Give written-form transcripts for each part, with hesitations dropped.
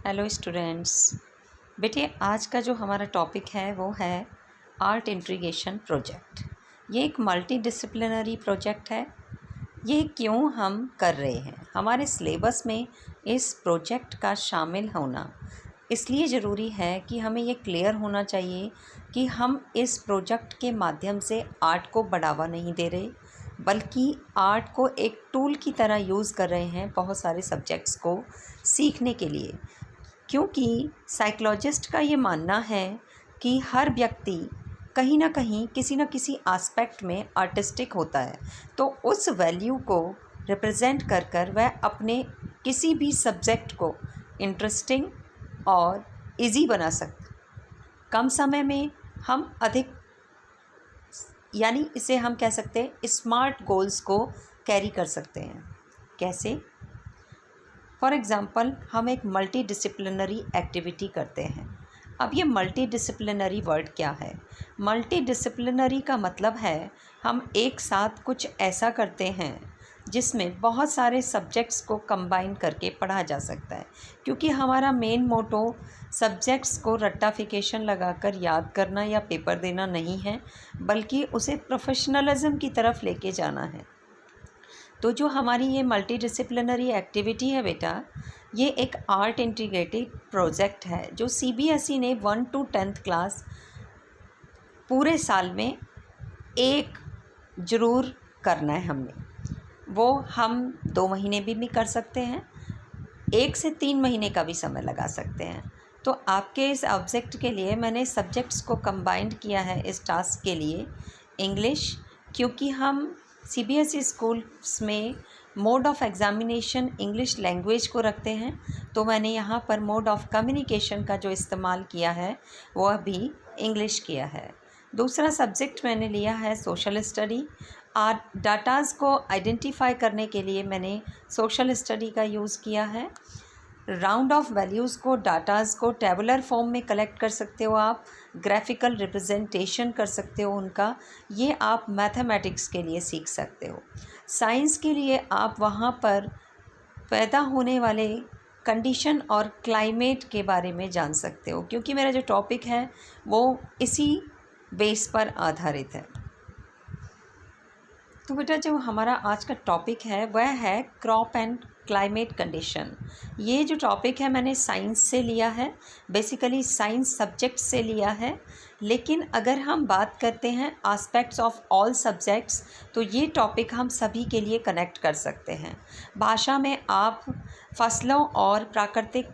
Hello students. बेटे, आज का जो हमारा टॉपिक है वो है आर्ट इंटीग्रेशन प्रोजेक्ट। ये एक मल्टी डिसिप्लिनरी प्रोजेक्ट है। ये क्यों हम कर रहे हैं, हमारे सिलेबस में इस प्रोजेक्ट का शामिल होना इसलिए ज़रूरी है कि हमें ये क्लियर होना चाहिए कि हम इस प्रोजेक्ट के माध्यम से आर्ट को बढ़ावा नहीं दे रहे, बल्कि आर्ट को एक टूल की तरह यूज़ कर रहे हैं बहुत सारे सब्जेक्ट्स को सीखने के लिए। क्योंकि साइकोलॉजिस्ट का ये मानना है कि हर व्यक्ति कहीं ना कहीं किसी न किसी एस्पेक्ट में आर्टिस्टिक होता है, तो उस वैल्यू को रिप्रेजेंट कर कर वह अपने किसी भी सब्जेक्ट को इंटरेस्टिंग और इजी बना सकते। कम समय में हम अधिक, यानी इसे हम कह सकते हैं स्मार्ट गोल्स को कैरी कर सकते हैं। कैसे? फॉर एग्ज़ाम्पल, हम एक मल्टी डिसिप्लिनरी एक्टिविटी करते हैं। अब ये मल्टी डिसिप्लिनरी वर्ड क्या है? मल्टी डिसिप्लिनरी का मतलब है हम एक साथ कुछ ऐसा करते हैं जिसमें बहुत सारे सब्जेक्ट्स को कंबाइन करके पढ़ा जा सकता है। क्योंकि हमारा मेन मोटो सब्जेक्ट्स को रट्टाफिकेशन लगाकर याद करना या पेपर देना नहीं है, बल्कि उसे प्रोफेशनलिज्म की तरफ लेके जाना है। तो जो हमारी ये मल्टी डिसिप्लिनरी एक्टिविटी है बेटा, ये एक आर्ट इंटीग्रेटेड प्रोजेक्ट है जो सीबीएसई ने 1 to 10th क्लास पूरे साल में एक ज़रूर करना है। वो हम 2 महीने भी कर सकते हैं, 1 से 3 महीने का भी समय लगा सकते हैं। तो आपके इस ऑब्जेक्ट के लिए मैंने सब्जेक्ट्स को कंबाइंड किया है इस टास्क के लिए। इंग्लिश, क्योंकि हम सीबीएसई स्कूल्स में mode of examination English language को रखते हैं, तो मैंने यहाँ पर मोड ऑफ कम्युनिकेशन का जो इस्तेमाल किया है वह भी इंग्लिश किया है। दूसरा सब्जेक्ट मैंने लिया है सोशल स्टडी। डाटाज़ को आइडेंटिफाई करने के लिए मैंने सोशल स्टडी का यूज़ किया है। राउंड ऑफ वैल्यूज़ को, डाटाज़ को टेबुलर फॉर्म में कलेक्ट कर सकते हो आप, ग्राफिकल रिप्रेजेंटेशन कर सकते हो उनका, ये आप मैथमेटिक्स के लिए सीख सकते हो। साइंस के लिए आप वहाँ पर पैदा होने वाले कंडीशन और क्लाइमेट के बारे में जान सकते हो, क्योंकि मेरा जो टॉपिक है वो इसी बेस पर आधारित है। तो बेटा, जो हमारा आज का टॉपिक है वह है क्रॉप एंड क्लाइमेट कंडीशन। ये जो टॉपिक है मैंने साइंस से लिया है, बेसिकली साइंस सब्जेक्ट से लिया है। लेकिन अगर हम बात करते हैं एस्पेक्ट्स ऑफ ऑल सब्जेक्ट्स, तो ये टॉपिक हम सभी के लिए कनेक्ट कर सकते हैं। भाषा में आप फसलों और प्राकृतिक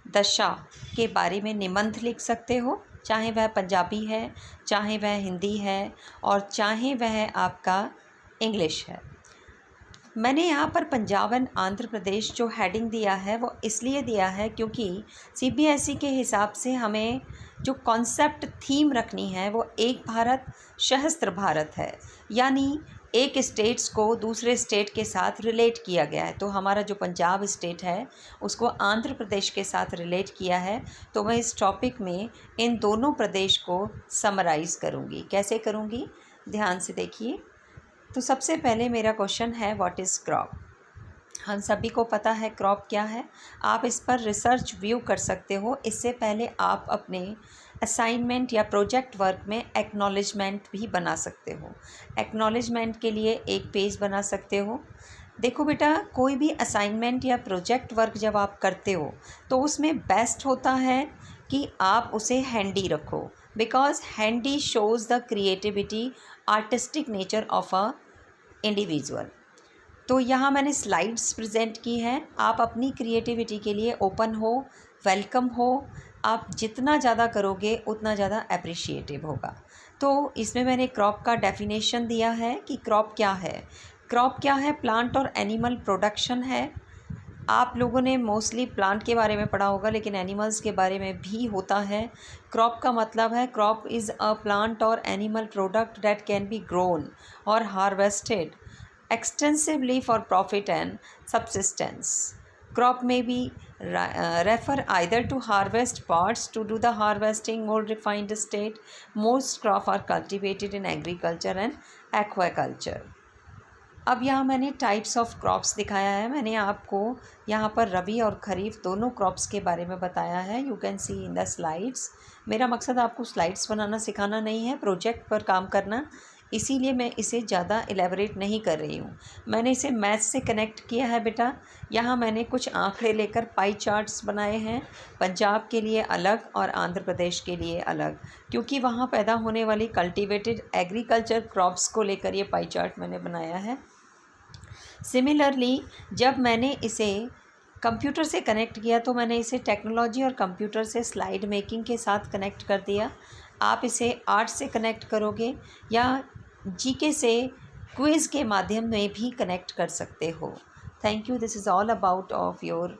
दशा के बारे में निबंध लिख सकते हो, चाहे वह पंजाबी है, चाहे वह हिंदी है, और चाहे वह आपका इंग्लिश है। मैंने यहाँ पर पंजाब एंड आंध्र प्रदेश जो हेडिंग दिया है वो इसलिए दिया है क्योंकि सीबीएसई के हिसाब से हमें जो कॉन्सेप्ट थीम रखनी है वो एक भारत सहस्त्र भारत है, यानी एक स्टेट्स को दूसरे स्टेट के साथ रिलेट किया गया है। तो हमारा जो पंजाब स्टेट है उसको आंध्र प्रदेश के साथ रिलेट किया है। तो मैं इस टॉपिक में इन दोनों प्रदेश को समराइज़ करूँगी। कैसे करूँगी, ध्यान से देखिए। तो सबसे पहले मेरा क्वेश्चन है व्हाट इज़ क्रॉप। हम सभी को पता है क्रॉप क्या है। आप इस पर रिसर्च व्यू कर सकते हो। इससे पहले आप अपने असाइनमेंट या प्रोजेक्ट वर्क में एक्नॉलेजमेंट भी बना सकते हो। एक्नॉलेजमेंट के लिए एक पेज बना सकते हो। देखो बेटा, कोई भी असाइनमेंट या प्रोजेक्ट वर्क जब आप करते हो तो उसमें बेस्ट होता है कि आप उसे हैंडी रखो, because handy shows the creativity, artistic nature of a individual. तो यहाँ मैंने स्लाइड्स प्रेजेंट की हैं। आप अपनी क्रिएटिविटी के लिए ओपन हो, वेलकम हो। आप जितना ज़्यादा करोगे उतना ज़्यादा अप्रिशिएटिव होगा। तो इसमें मैंने क्रॉप का डेफिनेशन दिया है कि क्रॉप क्या है। क्रॉप क्या है? प्लांट और एनिमल प्रोडक्शन है। आप लोगों ने मोस्टली प्लांट के बारे में पढ़ा होगा, लेकिन एनिमल्स के बारे में भी होता है। क्रॉप का मतलब है क्रॉप इज़ अ प्लांट और animal product that can be grown और harvested extensively for profit and subsistence. Crop may be refer either to harvest parts to do the harvesting more refined state. Most crop are cultivated in agriculture and aquaculture. अब यहाँ मैंने types of crops दिखाया है। मैंने आपको यहाँ पर रबी और खरीफ दोनों क्रॉप्स के बारे में बताया है। You can see in the slides. मेरा मकसद आपको स्लाइड्स बनाना सिखाना नहीं है, प्रोजेक्ट पर काम करना, इसीलिए मैं इसे ज़्यादा एलेबरेट नहीं कर रही हूँ। मैंने इसे मैथ से कनेक्ट किया है बेटा। यहाँ मैंने कुछ आंकड़े लेकर पाई चार्ट्स बनाए हैं, पंजाब के लिए अलग और आंध्र प्रदेश के लिए अलग, क्योंकि वहाँ पैदा होने वाली कल्टीवेटेड एग्रीकल्चर क्रॉप्स को लेकर ये पाई चार्ट मैंने बनाया है। सिमिलरली जब मैंने इसे कंप्यूटर से कनेक्ट किया तो मैंने इसे टेक्नोलॉजी और कंप्यूटर से स्लाइड मेकिंग के साथ कनेक्ट कर दिया। आप इसे आर्ट से कनेक्ट करोगे या जीके से क्विज़ के माध्यम में भी कनेक्ट कर सकते हो। Thank you. This is all about of your